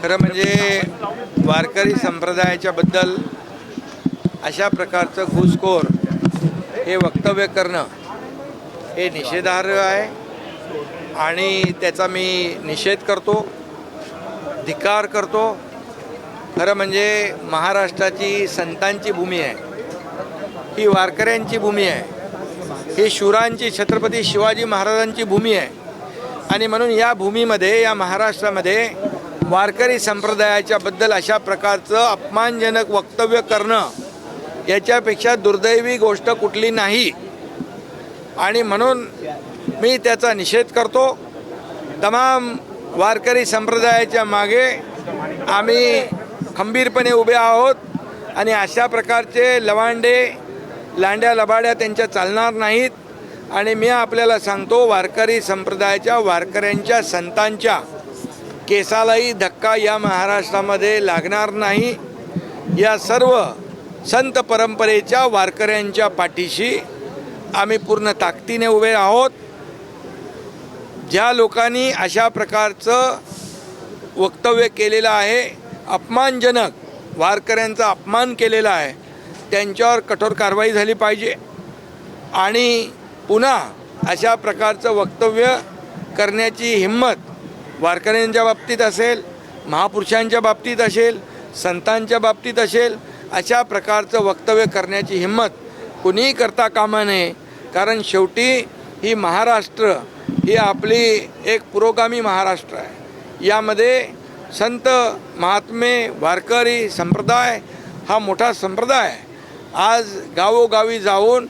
खरं म्हणजे वारकरी संप्रदायाच्या बद्दल अशा प्रकारचं घुसखोर हे वक्तव्य करणं हे निषेधार्ह आहे आणि त्याचा मी निषेध करतो, धिक्कार करतो। खरं म्हणजे महाराष्ट्राची संतांची भूमी आहे, ही वारकऱ्यांची भूमी आहे, ही शूरांची छत्रपती शिवाजी महाराजांची भूमी आहे आणि म्हणून या भूमीमध्ये, या महाराष्ट्रामध्ये वारकरी संप्रदायाच्या बद्दल अशा प्रकारचं अपमानजनक वक्तव्य करणं याच्यापेक्षा दुर्दैवी गोष्ट कुठली नाही आणि म्हणून मी त्याचा निषेध करतो। तमाम वारकरी संप्रदायाच्या मागे आम्ही खंबीरपणे उभे आहोत आणि अशा प्रकारचे लवांडे लांड्या लबाड्या त्यांच्या चालणार नाहीत आणि मी आपल्याला सांगतो, वारकरी संप्रदायाच्या वारकऱ्यांच्या संतांच्या केसालाही धक्का या महाराष्ट्रामध्ये लागणार नाही। या सर्व संत परंपरेच्या वारकऱ्यांच्या पाठीशी आम्ही पूर्ण ताकदीने उभे आहोत। ज्या लोकांनी अशा प्रकारचं वक्तव्य केलेलं आहे, अपमानजनक वारकऱ्यांचा अपमान केलेला आहे, त्यांच्यावर कठोर कारवाई झाली पाहिजे आणि पुन्हा अशा प्रकारचं वक्तव्य करण्याची हिंमत वारकऱ्यांच्या बाबतीत असेल, महापुरुषांच्या बाबतीत असेल, संतांच्या बाबतीत असेल, अशा प्रकारचं वक्तव्य करण्याची हिंमत कुणीही करता कामा नये। कारण शेवटी ही महाराष्ट्र ही आपली एक पुरोगामी महाराष्ट्र आहे। यामध्ये संत महात्मे वारकरी संप्रदाय हा मोठा संप्रदाय आहे। आज गावोगावी जाऊन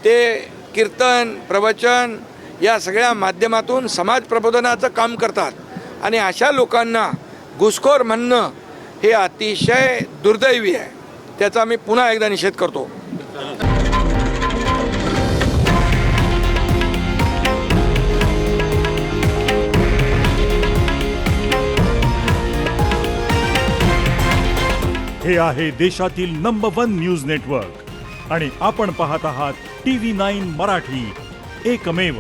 ते कीर्तन प्रवचन या सगळ्या माध्यमातून समाज प्रबोधनाचं काम करतात आणि अशा लोकांना घुसखोर म्हणणं हे अतिशय दुर्दैवी आहे। त्याचा मी पुन्हा एकदा निषेध करतो। हे आहे देशातील नंबर 1 न्यूज नेटवर्क आणि आपण पाहत आहात TV9 मराठी, एकमेव।